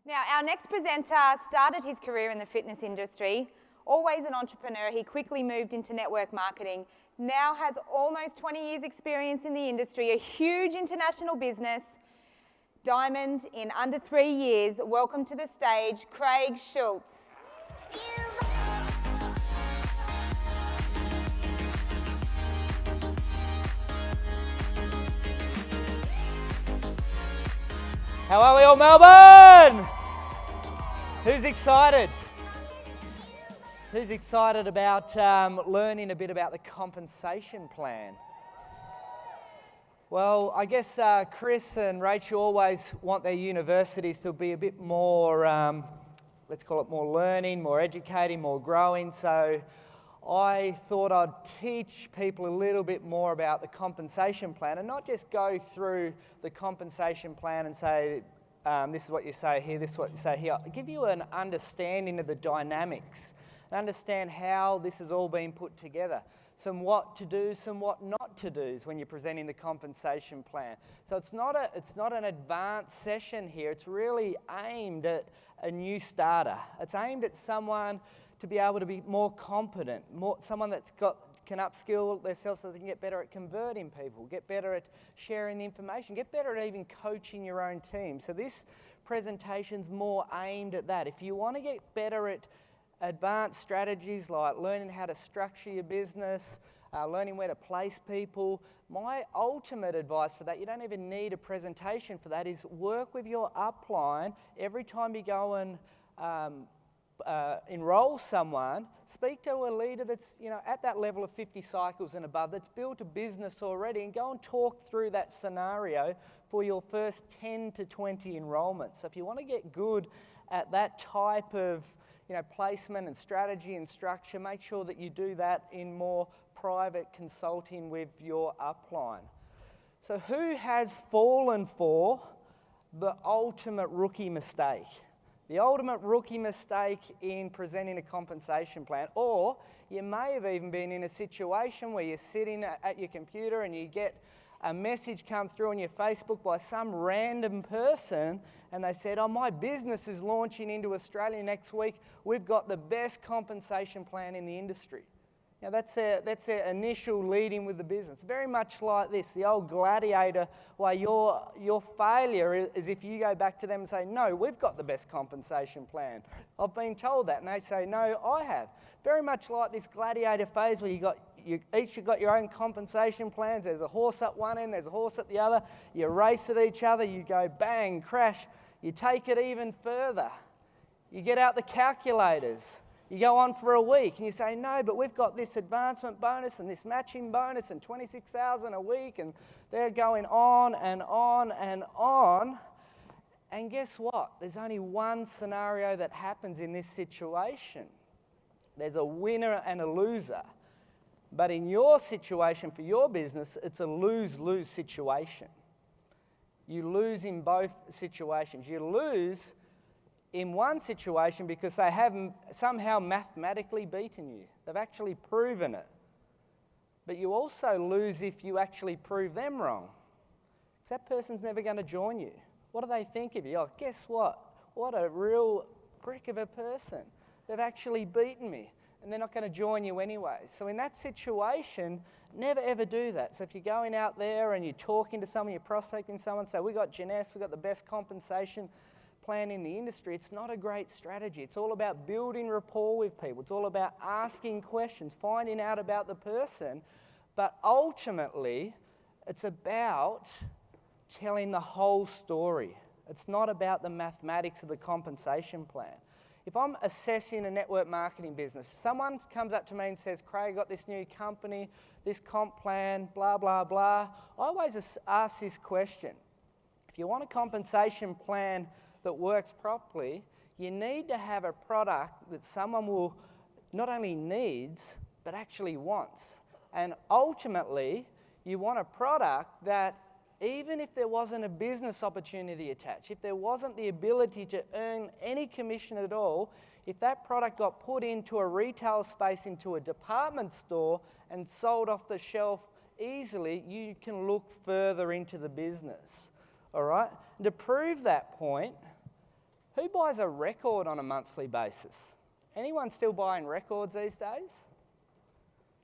Now, our next presenter started his career in the fitness industry. Always an entrepreneur, he quickly moved into network marketing. Now has almost 20 years experience in the industry, a huge international business. Diamond in under 3 years. Welcome to the stage, Craig Schulze. How are we all, Melbourne? Who's excited? Who's excited about learning a bit about the compensation plan? Well, I guess Chris and Rachel always want their universities to be a bit more, let's call it more learning, more educating, more growing. So I thought I'd teach people a little bit more about the compensation plan and not just go through the compensation plan and say, this is what you say here, this is what you say here. I'll give you an understanding of the dynamics and understand how this has all been put together. Some what to do, some what not to do's when you're presenting the compensation plan. So it's not an advanced session here. It's really aimed at a new starter. It's aimed at someone to be able to be more competent, someone can upskill themselves so they can get better at converting people, get better at sharing the information, get better at even coaching your own team. So this presentation's more aimed at that. If you want to get better at advanced strategies like learning how to structure your business, learning where to place people, my ultimate advice for that, you don't even need a presentation for that, is work with your upline. Every time you go and enroll someone, speak to a leader that's at that level of 50 cycles and above, that's built a business already, and go and talk through that scenario for your first 10 to 20 enrollments. So if you want to get good at that type of placement and strategy and structure, make sure that you do that in more private consulting with your upline. So who has fallen for the ultimate rookie mistake? The ultimate rookie mistake in presenting a compensation plan, or you may have even been in a situation where you're sitting at your computer and you get a message come through on your Facebook by some random person and they said, oh, my business is launching into Australia next week. We've got the best compensation plan in the industry. Now that's their initial leading with the business. Very much like this, the old gladiator, where your failure is if you go back to them and say, no, we've got the best compensation plan. I've been told that. And they say, no, I have. Very much like this gladiator phase where you each have got your own compensation plans. There's a horse at one end, there's a horse at the other. You race at each other, you go bang, crash. You take it even further. You get out the calculators. You go on for a week and you say, no, but we've got this advancement bonus and this matching bonus and 26,000 a week, and they're going on and on and on. And guess what? There's only one scenario that happens in this situation. There's a winner and a loser. But in your situation, for your business, it's a lose-lose situation. You lose in both situations. You lose in one situation because they have somehow mathematically beaten you. They've actually proven it. But you also lose if you actually prove them wrong. Because that person's never going to join you. What do they think of you? Oh, guess what? What a real brick of a person. They've actually beaten me. And they're not going to join you anyway. So in that situation, never ever do that. So if you're going out there and you're talking to someone, you're prospecting someone, say, we got Janess, we got the best compensation plan in the industry, it's not a great strategy. It's all about building rapport with people. It's all about asking questions, finding out about the person. But ultimately, it's about telling the whole story. It's not about the mathematics of the compensation plan. If I'm assessing a network marketing business, someone comes up to me and says, Craig, got this new company, this comp plan, blah, blah, blah. I always ask this question. If you want a compensation plan that works properly, you need to have a product that someone will not only needs, but actually wants. And ultimately, you want a product that even if there wasn't a business opportunity attached, if there wasn't the ability to earn any commission at all, if that product got put into a retail space, into a department store and sold off the shelf easily, you can look further into the business, all right? And to prove that point, Who buys a record on a monthly basis? Anyone still buying records these days?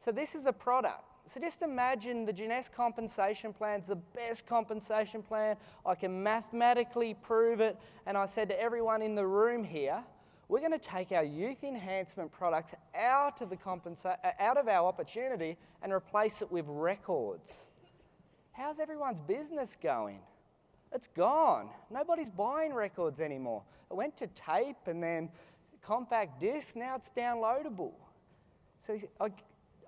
So this is a product. So just imagine the Jeunesse compensation plan's the best compensation plan. I can mathematically prove it. And I said to everyone in the room here, we're going to take our youth enhancement products out of our opportunity and replace it with records. How's everyone's business going? It's gone. Nobody's buying records anymore. It went to tape and then compact disc, now it's downloadable. So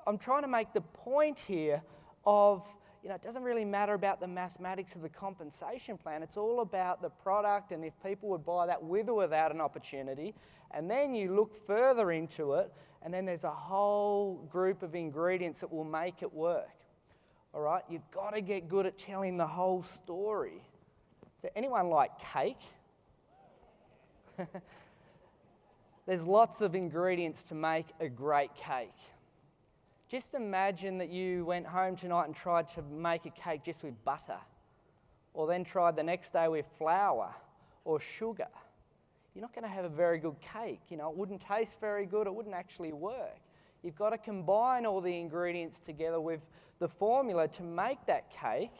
I'm trying to make the point here of, it doesn't really matter about the mathematics of the compensation plan. It's all about the product and if people would buy that with or without an opportunity. And then you look further into it, and then there's a whole group of ingredients that will make it work. All right? You've got to get good at telling the whole story. Is there anyone like cake? There's lots of ingredients to make a great cake. Just imagine that you went home tonight and tried to make a cake just with butter, or then tried the next day with flour or sugar. You're not going to have a very good cake. It wouldn't taste very good. It wouldn't actually work. You've got to combine all the ingredients together with the formula to make that cake,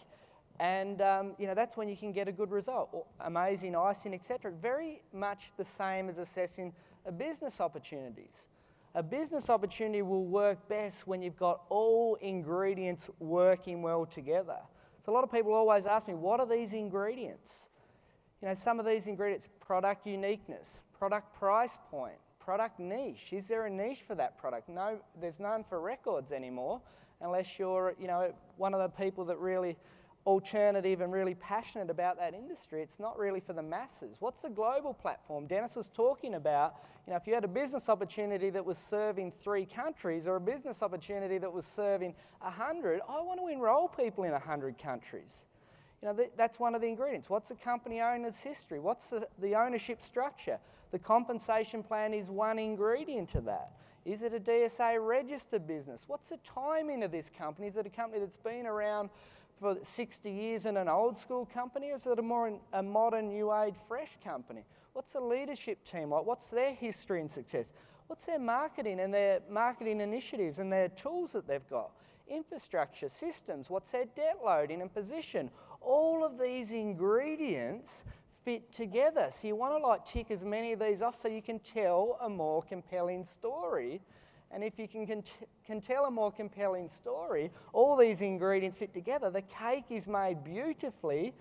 and that's when you can get a good result. Or amazing icing, etc. Very much the same as assessing a business opportunities. A business opportunity will work best when you've got all ingredients working well together. So a lot of people always ask me, what are these ingredients? Some of these ingredients: product uniqueness, product price point, product niche. Is there a niche for that product? No, there's none for records anymore, unless you're, one of the people that really alternative and really passionate about that industry. It's not really for the masses. What's the global platform? Dennis was talking about, if you had a business opportunity that was serving 3 countries or a business opportunity that was serving 100, I want to enroll people in 100 countries. That's one of the ingredients. What's the company owner's history? What's the ownership structure? The compensation plan is one ingredient to that. Is it a DSA registered business? What's the timing of this company? Is it a company that's been around for 60 years and an old school company, or is it a modern, new age, fresh company? What's the leadership team like? What's their history and success? What's their marketing and their marketing initiatives and their tools that they've got? Infrastructure, systems, what's their debt loading and position? All of these ingredients fit together. So you want to tick as many of these off so you can tell a more compelling story. And if you can tell a more compelling story, all these ingredients fit together, the cake is made beautifully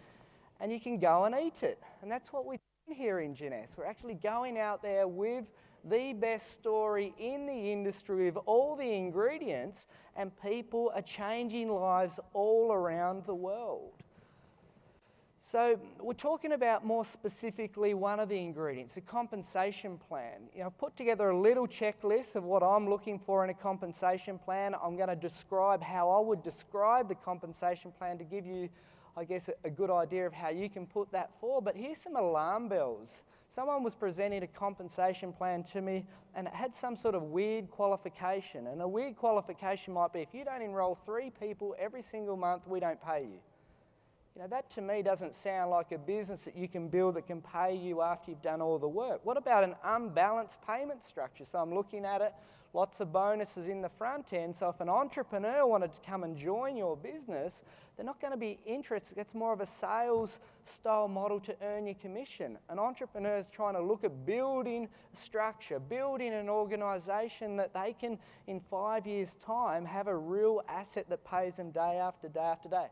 and you can go and eat it. And that's what we're doing here in Jeunesse. We're actually going out there with the best story in the industry with all the ingredients, and people are changing lives all around the world. So we're talking about more specifically one of the ingredients, a compensation plan. I've put together a little checklist of what I'm looking for in a compensation plan. I'm going to describe how I would describe the compensation plan to give you, I guess, a good idea of how you can put that forward. But here's some alarm bells. Someone was presenting a compensation plan to me and it had some sort of weird qualification. And a weird qualification might be, if you don't enroll 3 people every single month, we don't pay you. That to me doesn't sound like a business that you can build that can pay you after you've done all the work. What about an unbalanced payment structure? So I'm looking at it, lots of bonuses in the front end. So if an entrepreneur wanted to come and join your business, they're not going to be interested. It's more of a sales style model to earn your commission. An entrepreneur is trying to look at building a structure, building an organisation that they can, in 5 years' time, have a real asset that pays them day after day after day.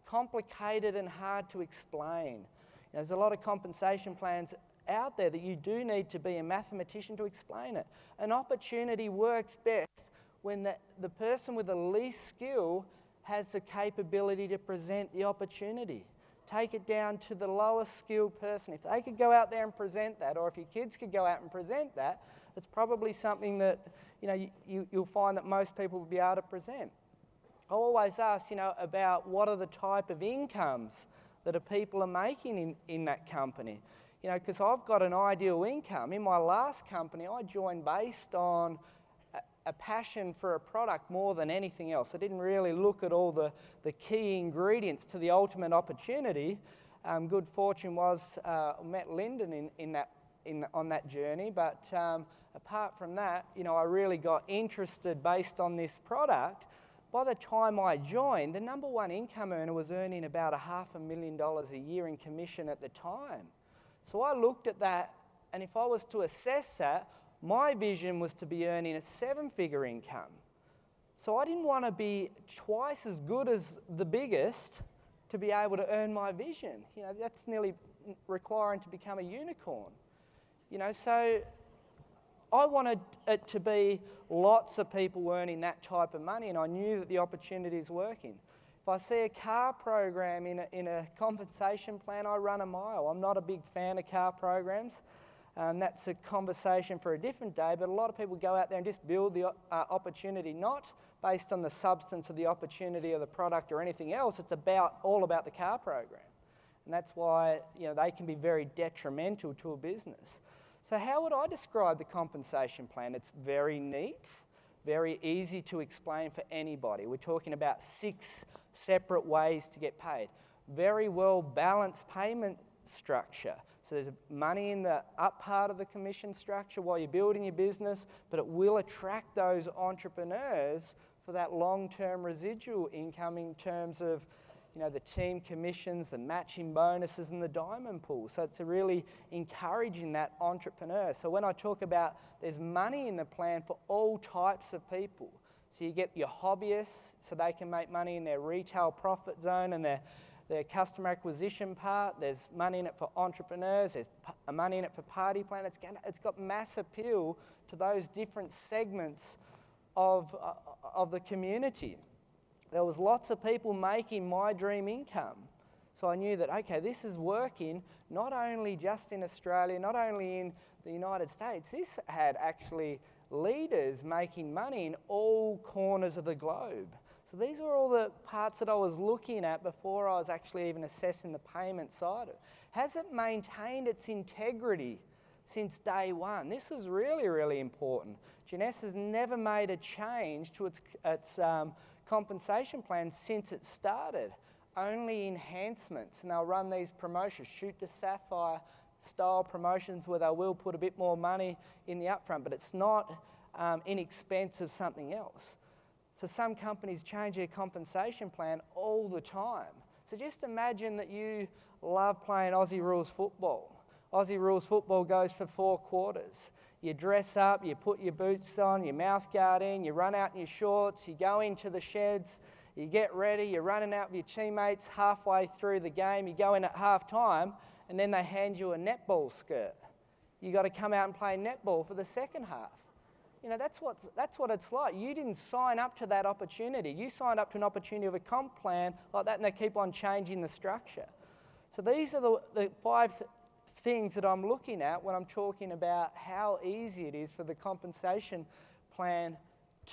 Complicated and hard to explain. There's a lot of compensation plans out there that you do need to be a mathematician to explain it. An opportunity works best when the person with the least skill has the capability to present the opportunity. Take it down to the lowest skilled person. If they could go out there and present that, or if your kids could go out and present that, it's probably something that you'll find that most people will be able to present. I always ask, about what are the type of incomes that people are making in that company. Because I've got an ideal income. In my last company, I joined based on a passion for a product more than anything else. I didn't really look at all the key ingredients to the ultimate opportunity. Good fortune was I met Lyndon in on that journey. But apart from that, I really got interested based on this product. By the time I joined, the number one income earner was earning about $500,000 a year in commission at the time. So I looked at that, and if I was to assess that, my vision was to be earning a 7-figure income. So I didn't want to be twice as good as the biggest to be able to earn my vision. That's nearly requiring to become a unicorn. So I wanted it to be lots of people earning that type of money, and I knew that the opportunity is working. If I see a car program in a compensation plan, I run a mile. I'm not a big fan of car programs. That's a conversation for a different day, but a lot of people go out there and just build the opportunity, not based on the substance of the opportunity or the product or anything else. It's all about the car program. And that's why they can be very detrimental to a business. So how would I describe the compensation plan? It's very neat, very easy to explain for anybody. We're talking about 6 separate ways to get paid. Very well balanced payment structure. So there's money in the up part of the commission structure while you're building your business, but it will attract those entrepreneurs for that long-term residual income in terms of the team commissions, the matching bonuses, and the diamond pool. So it's really encouraging that entrepreneur. So when I talk about there's money in the plan for all types of people. So you get your hobbyists, so they can make money in their retail profit zone and their customer acquisition part. There's money in it for entrepreneurs. There's money in it for party plan. It's got mass appeal to those different segments of the community. There was lots of people making my dream income. So I knew that, okay, this is working not only just in Australia, not only in the United States. This had actually leaders making money in all corners of the globe. So these are all the parts that I was looking at before I was actually even assessing the payment side of it. Has it maintained its integrity since day one? This is really, really important. Jeunesse has never made a change to its compensation plan since it started. Only enhancements, and they'll run these promotions, shoot to sapphire style promotions where they will put a bit more money in the upfront, but it's not in expense of something else. So some companies change their compensation plan all the time. So just imagine that you love playing Aussie rules football. Aussie rules football goes for 4 quarters. You dress up, you put your boots on, your mouth guard in, you run out in your shorts, you go into the sheds, you get ready, you're running out with your teammates halfway through the game, you go in at half time, and then they hand you a netball skirt. You got to come out and play netball for the second half. That's what it's like. You didn't sign up to that opportunity. You signed up to an opportunity of a comp plan like that, and they keep on changing the structure. So these are the 5 things that I'm looking at when I'm talking about how easy it is for the compensation plan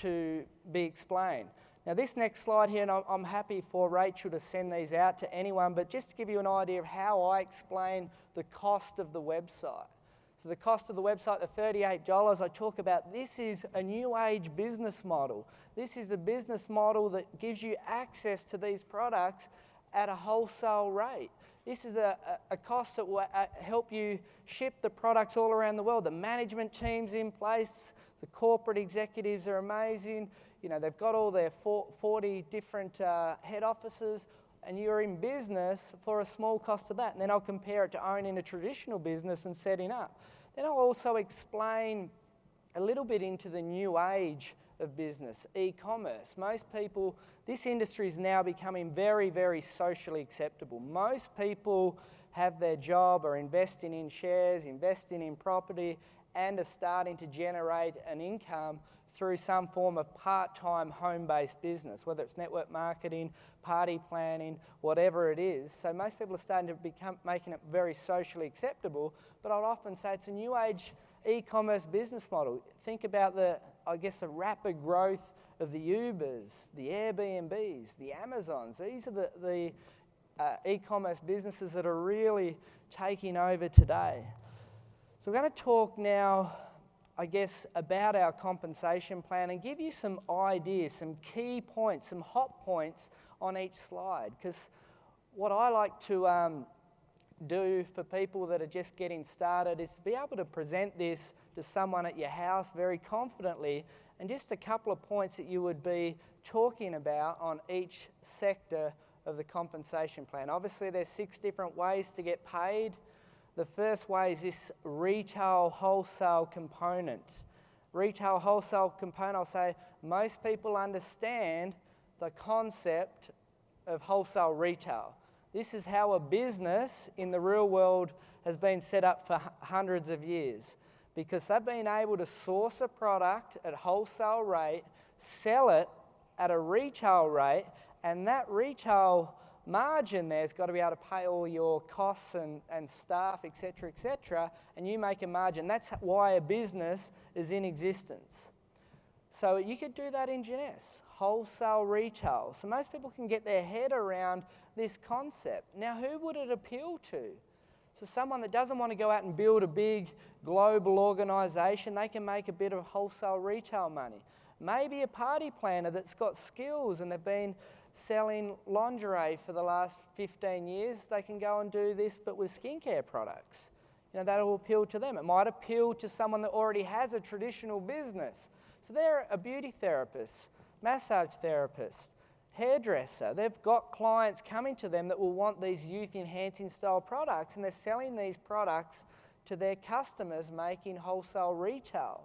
to be explained. Now this next slide here, and I'm happy for Rachel to send these out to anyone, but just to give you an idea of how I explain the cost of the website. So the cost of the website, the $38, I talk about this is a new age business model. This is a business model that gives you access to these products at a wholesale rate. This is a cost that will help you ship the products all around the world. The management team's in place, the corporate executives are amazing. They've got all their 40 different head offices, and you're in business for a small cost of that. And then I'll compare it to owning a traditional business and setting up. Then I'll also explain a little bit into the new age of business, e-commerce. Most people, this industry is now becoming very, very socially acceptable. Most people have their job, are investing in shares, investing in property, and are starting to generate an income through some form of part-time home-based business, whether it's network marketing, party planning, whatever it is. So most people are starting to making it very socially acceptable, but I'll often say it's a new age e-commerce business model. Think about the rapid growth of the Ubers, the Airbnbs, the Amazons. These are the e-commerce businesses that are really taking over today. So we're going to talk now, about our compensation plan and give you some ideas, some key points, some hot points on each slide. Because what I like to do for people that are just getting started is to be able to present this to someone at your house very confidently, and just a couple of points that you would be talking about on each sector of the compensation plan. Obviously, there's 6 different ways to get paid. The first way is this retail wholesale component. Retail wholesale component, I'll say most people understand the concept of wholesale retail. This is how a business in the real world has been set up for hundreds of years, because they've been able to source a product at wholesale rate, sell it at a retail rate, and that retail margin there's got to be able to pay all your costs and staff, etc., and you make a margin. That's why a business is in existence. So you could do that in Jeunesse, wholesale retail. So most people can get their head around this concept. Now, who would it appeal to? So someone that doesn't want to go out and build a big global organisation, they can make a bit of wholesale retail money. Maybe a party planner that's got skills and they've been selling lingerie for the last 15 years, they can go and do this but with skincare products. You know, that'll appeal to them. It might appeal to someone that already has a traditional business. So they're a beauty therapist, massage therapist, hairdresser. They've got clients coming to them that will want these youth-enhancing style products, and they're selling these products to their customers, making wholesale retail.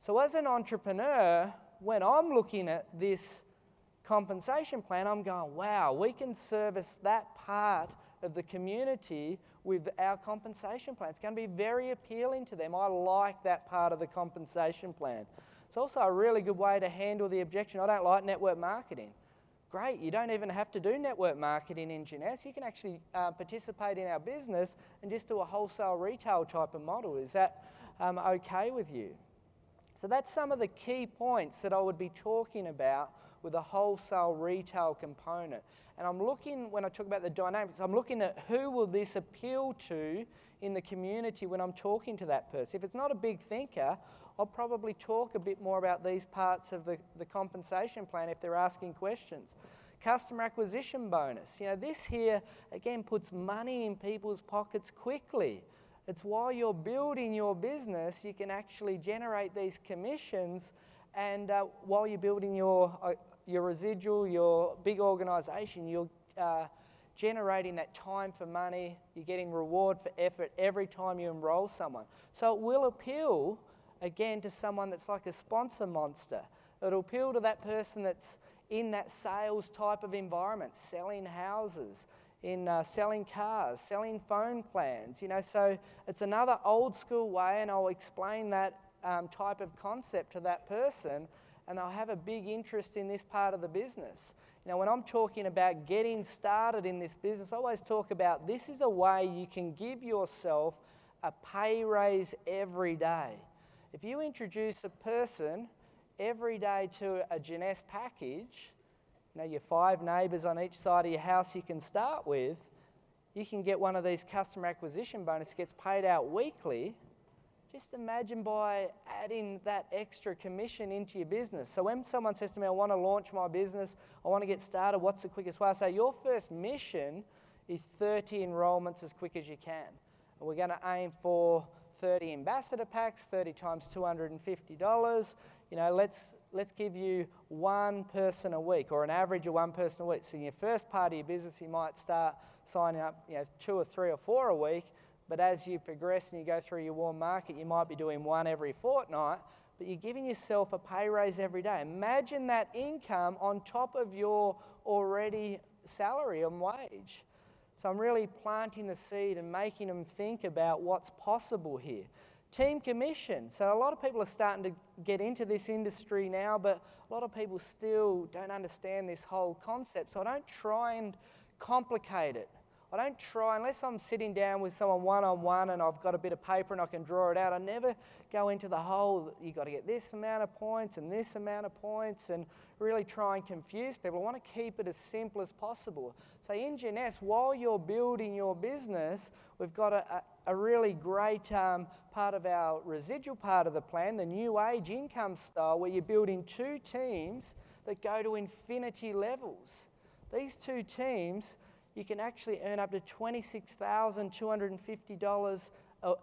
So as an entrepreneur, when I'm looking at this compensation plan, I'm going, wow, we can service that part of the community with our compensation plan. It's going to be very appealing to them. I like that part of the compensation plan. It's also a really good way to handle the objection, I don't like network marketing. Great, you don't even have to do network marketing in Jeunesse. You can actually participate in our business and just do a wholesale retail type of model. Is that okay with you? So that's some of the key points that I would be talking about with a wholesale retail component. And I'm looking, when I talk about the dynamics, I'm looking at who will this appeal to in the community when I'm talking to that person. If it's not a big thinker, I'll probably talk a bit more about these parts of the compensation plan if they're asking questions. Customer acquisition bonus. You know, this here, again, puts money in people's pockets quickly. It's while you're building your business, you can actually generate these commissions, and while you're building your residual, your big organisation, you're generating that time for money, you're getting reward for effort every time you enrol someone. So it will appeal, again, to someone that's like a sponsor monster. It'll appeal to that person that's in that sales type of environment, selling houses, in selling cars, selling phone plans, you know. So it's another old school way, and I'll explain that type of concept to that person, and they'll have a big interest in this part of the business. You know, when I'm talking about getting started in this business, I always talk about this is a way you can give yourself a pay raise every day. If you introduce a person every day to a Jeunesse package, you know, your 5 neighbours on each side of your house you can start with, you can get one of these customer acquisition bonuses, gets paid out weekly. Just imagine by adding that extra commission into your business. So when someone says to me, I want to launch my business, I want to get started, what's the quickest way? I say, your first mission is 30 enrolments as quick as you can. And we're going to aim for 30 ambassador packs, 30 times $250. You know, let's give you 1 person a week, or an average of 1 person a week. So in your first part of your business, you might start signing up, you know, 2 or 3 or 4 a week. But as you progress and you go through your warm market, you might be doing 1 every fortnight, but you're giving yourself a pay raise every day. Imagine that income on top of your already salary and wage. So I'm really planting the seed and making them think about what's possible here. Team commission. So a lot of people are starting to get into this industry now, but a lot of people still don't understand this whole concept. So I don't try and complicate it. I don't try, unless I'm sitting down with someone one-on-one and I've got a bit of paper and I can draw it out, I never go into the whole, you've got to get this amount of points and this amount of points, and really try and confuse people. I want to keep it as simple as possible. So in Jeunesse, while you're building your business, we've got a really great part of our residual part of the plan, the new age income style, where you're building 2 teams that go to infinity levels. These 2 teams, you can actually earn up to $26,250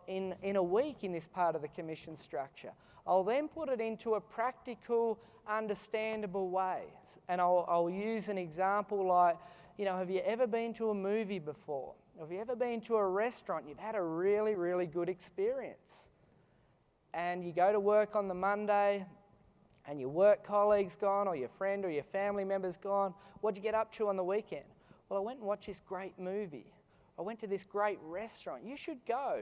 in a week in this part of the commission structure. I'll then put it into a practical, understandable way. And I'll use an example like, have you ever been to a movie before? Have you ever been to a restaurant? You've had a really, really good experience. And you go to work on the Monday, and your work colleague's gone, or your friend or your family member's gone. What'd you get up to on the weekend? Well, I went and watched this great movie. I went to this great restaurant. You should go.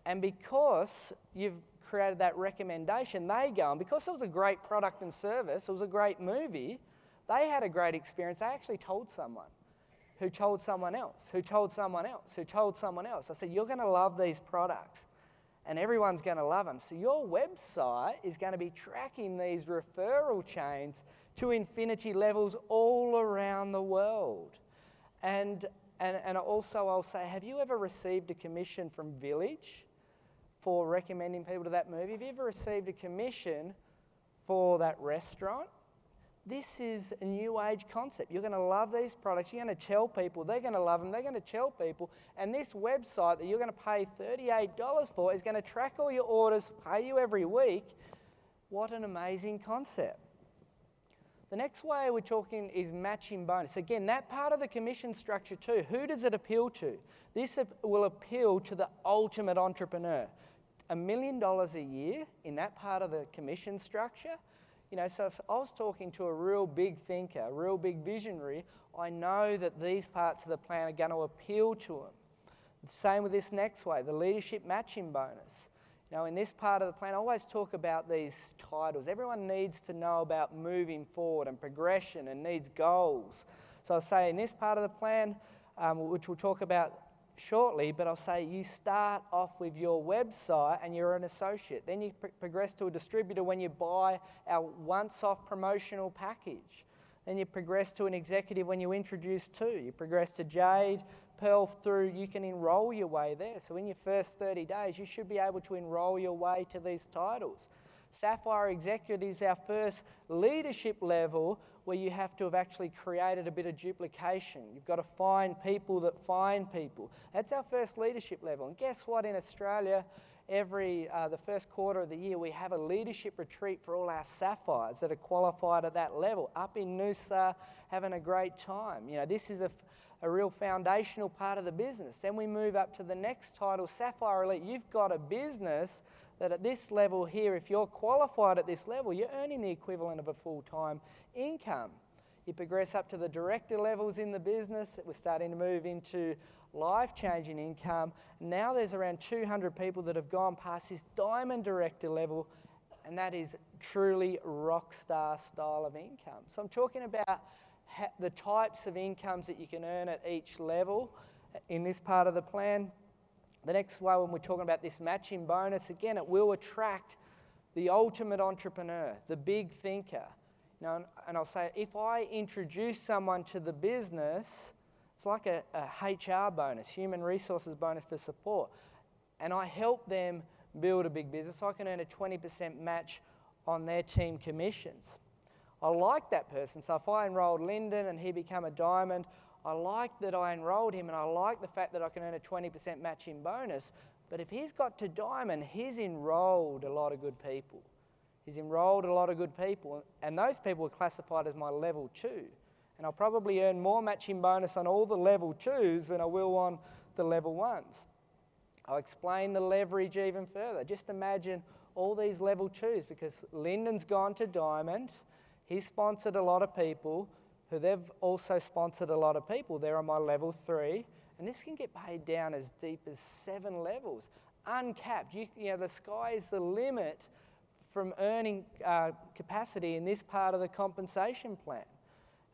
And because you've created that recommendation, they go. And because it was a great product and service, it was a great movie, they had a great experience. They actually told someone who told someone else, who told someone else, who told someone else. I said, you're going to love these products. And everyone's going to love them. So your website is going to be tracking these referral chains to infinity levels all around the world. And also I'll say, have you ever received a commission from Village for recommending people to that movie? Have you ever received a commission for that restaurant? This is a new age concept. You're going to love these products. You're going to tell people. They're going to love them. They're going to tell people. And this website that you're going to pay $38 for is going to track all your orders, pay you every week. What an amazing concept. The next way we're talking is matching bonus. Again, that part of the commission structure too, who does it appeal to? This will appeal to the ultimate entrepreneur. $1 million a year in that part of the commission structure. So if I was talking to a real big thinker, a real big visionary, I know that these parts of the plan are going to appeal to them. The same with this next way, the leadership matching bonus. In this part of the plan, I always talk about these titles. Everyone needs to know about moving forward and progression and needs goals. So I'll say in this part of the plan, which we'll talk about shortly, but I'll say you start off with your website and you're an associate. Then you progress to a distributor when you buy our once-off promotional package. Then you progress to an executive when you introduce two. You progress to Jade, Pearl through, you can enroll your way there. So in your first 30 days, you should be able to enroll your way to these titles. Sapphire Executive is our first leadership level where you have to have actually created a bit of duplication. You've got to find people that find people. That's our first leadership level. And guess what? In Australia, the first quarter of the year, we have a leadership retreat for all our sapphires that are qualified at that level, up in Noosa, having a great time. This is a real foundational part of the business. Then we move up to the next title, Sapphire Elite. You've got a business that at this level here, if you're qualified at this level, you're earning the equivalent of a full-time income. You progress up to the director levels in the business. We're starting to move into life-changing income. Now there's around 200 people that have gone past this diamond director level, and that is truly rock star style of income. So I'm talking about the types of incomes that you can earn at each level in this part of the plan. The next way, when we're talking about this matching bonus, again, it will attract the ultimate entrepreneur, the big thinker. And I'll say, if I introduce someone to the business, it's like a HR bonus, human resources bonus for support, and I help them build a big business, I can earn a 20% match on their team commissions. I like that person, so if I enrolled Lyndon and he became a diamond, I like that I enrolled him and I like the fact that I can earn a 20% matching bonus. But if he's got to diamond, he's enrolled a lot of good people. He's enrolled a lot of good people, and those people are classified as my level 2. And I'll probably earn more matching bonus on all the level 2s than I will on the level 1s. I'll explain the leverage even further. Just imagine all these level 2s, because Lyndon's gone to diamond, he's sponsored a lot of people, who they've also sponsored a lot of people. They're on my level 3, and this can get paid down as deep as 7 levels, uncapped. The sky is the limit from earning capacity in this part of the compensation plan.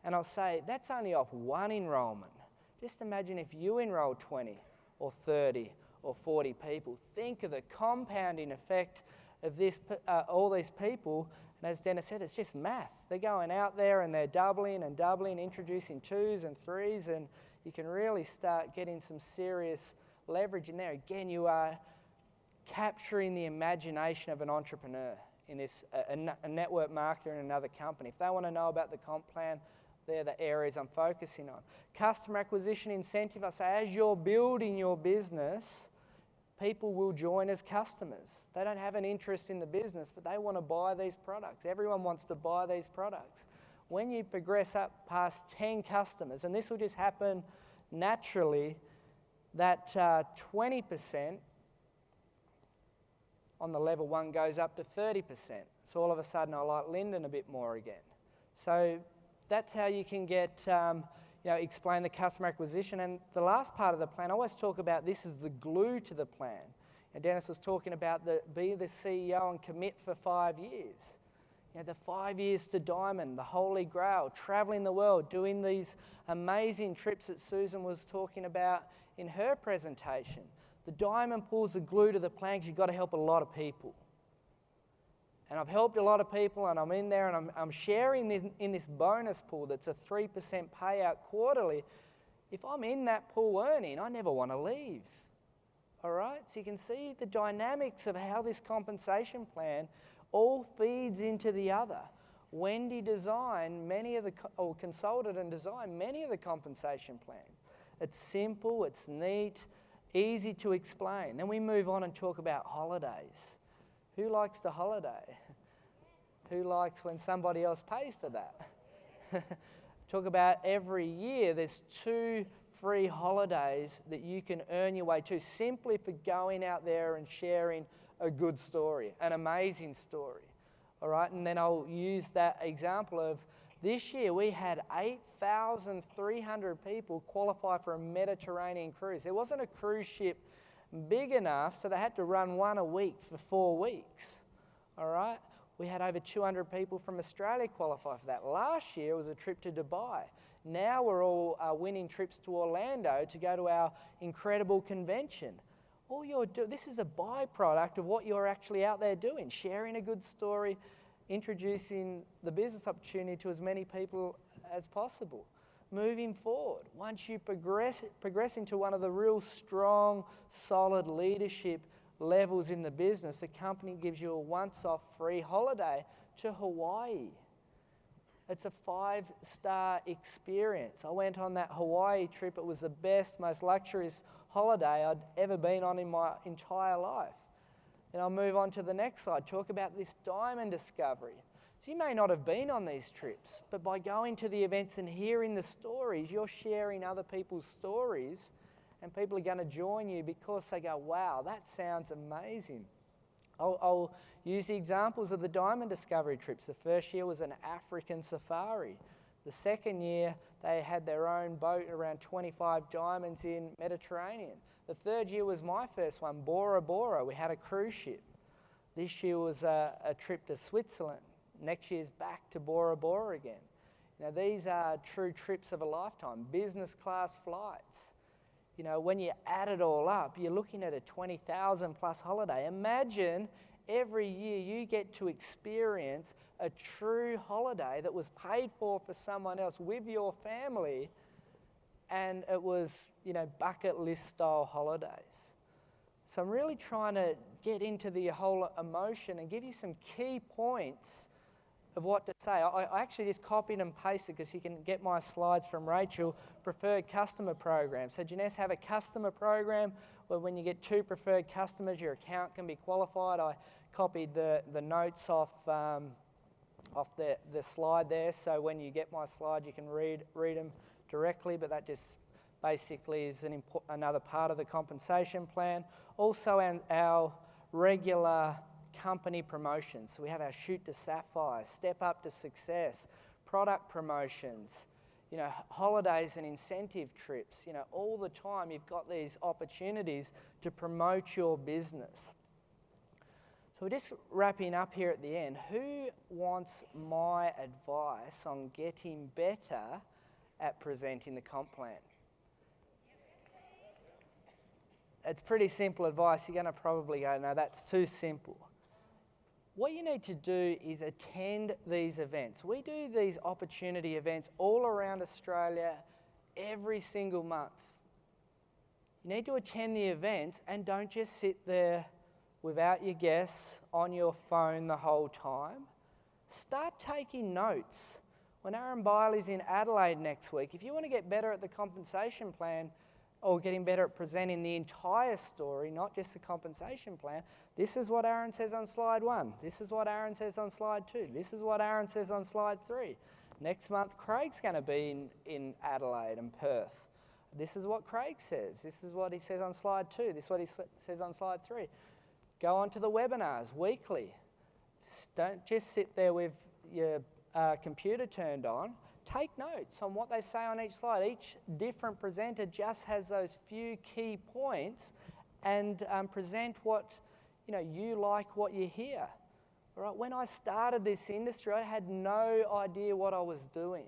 And I'll say that's only off one enrolment. Just imagine if you enroll 20 or 30 or 40 people. Think of the compounding effect of this, all these people. And as Dennis said, it's just math. They're going out there and they're doubling and doubling, introducing 2s and 3s, and you can really start getting some serious leverage in there. Again, you are capturing the imagination of an entrepreneur in this, a network marketer in another company. If they want to know about the comp plan, They're the areas I'm focusing on. Customer acquisition incentive, I say as you're building your business, people will join as customers. They don't have an interest in the business, but they want to buy these products. Everyone wants to buy these products. When you progress up past 10 customers, and this will just happen naturally, that 20% on the level 1 goes up to 30%. So all of a sudden I like Lyndon a bit more again. So that's how you can get, explain the customer acquisition. And the last part of the plan, I always talk about this as the glue to the plan. And Dennis was talking about be the CEO and commit for 5 years. The 5 years to Diamond, the Holy Grail, traveling the world, doing these amazing trips that Susan was talking about in her presentation. The Diamond pool's the glue to the plan because you've got to help a lot of people. And I've helped a lot of people, and I'm in there and I'm sharing in this bonus pool that's a 3% payout quarterly. If I'm in that pool earning, I never want to leave. All right? So you can see the dynamics of how this compensation plan all feeds into the other. Wendy designed consulted and designed many of the compensation plans. It's simple, it's neat, easy to explain. Then we move on and talk about holidays. Who likes to holiday? Who likes when somebody else pays for that? Talk about every year there's 2 free holidays that you can earn your way to simply for going out there and sharing a good story, an amazing story. All right, and then I'll use that example of this year we had 8,300 people qualify for a Mediterranean cruise. There wasn't a cruise ship big enough, so they had to run one a week for 4 weeks. All right, we had over 200 people from Australia qualify for that. Last year was a trip to Dubai. Now we're all winning trips to Orlando to go to our incredible convention. This is a byproduct of what you're actually out there doing, sharing a good story, introducing the business opportunity to as many people as possible. Moving forward, once you progress into one of the real strong, solid leadership levels in the business, the company gives you a once-off free holiday to Hawaii. It's a 5-star experience. I went on that Hawaii trip. It was the best, most luxurious holiday I'd ever been on in my entire life. Then I'll move on to the next slide, talk about this diamond discovery. So you may not have been on these trips, but by going to the events and hearing the stories, you're sharing other people's stories, and people are going to join you because they go, wow, that sounds amazing. I'll use the examples of the diamond discovery trips. The first year was an African safari. The second year, they had their own boat, around 25 diamonds in Mediterranean. The third year was my first one, Bora Bora. We had a cruise ship. This year was a trip to Switzerland. Next year's back to Bora Bora again. Now, these are true trips of a lifetime, business class flights. When you add it all up, you're looking at a 20,000 plus holiday. Imagine every year you get to experience a true holiday that was paid for someone else with your family, and it was, bucket list style holidays. So I'm really trying to get into the whole emotion and give you some key points of what to say. I actually just copied and pasted because you can get my slides from Rachel, preferred customer program. So Janesse have a customer program where when you get 2 preferred customers, your account can be qualified. I copied the notes off the slide there, so when you get my slide, you can read them directly, but that just basically is another part of the compensation plan. Also, our regular company promotions. So we have our Shoot to Sapphire, Step Up to Success, product promotions, holidays and incentive trips. All the time you've got these opportunities to promote your business. So we're just wrapping up here at the end. Who wants my advice on getting better at presenting the comp plan? It's pretty simple advice. You're going to probably go, no, that's too simple. What you need to do is attend these events. We do these opportunity events all around Australia every single month. You need to attend the events and don't just sit there without your guests on your phone the whole time. Start taking notes. When Aaron Biley's in Adelaide next week, if you want to get better at the compensation plan or getting better at presenting the entire story, not just the compensation plan, this is what Aaron says on slide 1. This is what Aaron says on slide 2. This is what Aaron says on slide 3. Next month, Craig's going to be in Adelaide and Perth. This is what Craig says. This is what he says on slide 2. This is what he says on slide 3. Go on to the webinars weekly. Don't just sit there with your computer turned on. Take notes on what they say on each slide. Each different presenter just has those few key points and present what you like, what you hear. All right? When I started this industry, I had no idea what I was doing.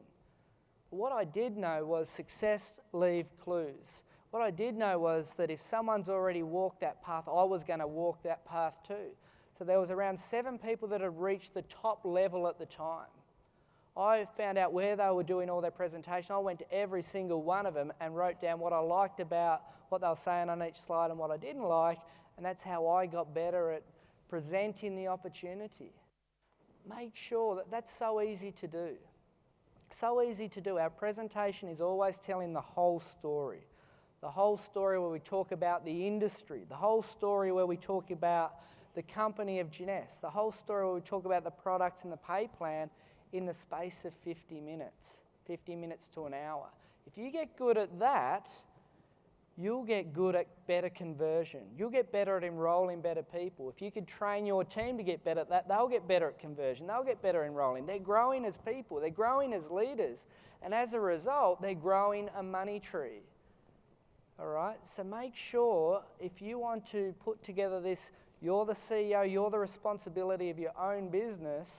But what I did know was success leave clues. What I did know was that if someone's already walked that path, I was going to walk that path too. So there was around 7 people that had reached the top level at the time. I found out where they were doing all their presentation. I went to every single one of them and wrote down what I liked about what they were saying on each slide and what I didn't like, and that's how I got better at presenting the opportunity. Make sure that that's so easy to do. So easy to do. Our presentation is always telling the whole story. The whole story where we talk about the industry. The whole story where we talk about the company of Giness. The whole story where we talk about the products and the pay plan in the space of 50 minutes to an hour. If you get good at that, you'll get good at better conversion. You'll get better at enrolling better people. If you could train your team to get better at that, they'll get better at conversion. They'll get better enrolling. They're growing as people. They're growing as leaders. And as a result, they're growing a money tree. All right? So make sure if you want to put together this, you're the CEO, you're the responsibility of your own business,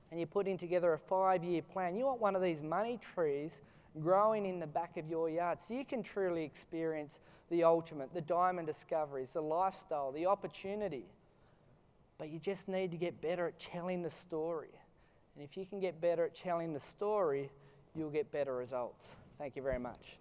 and you're putting together a 5-year plan, you want one of these money trees growing in the back of your yard so you can truly experience the ultimate, the diamond discoveries, the lifestyle, the opportunity. But you just need to get better at telling the story. And if you can get better at telling the story, you'll get better results. Thank you very much.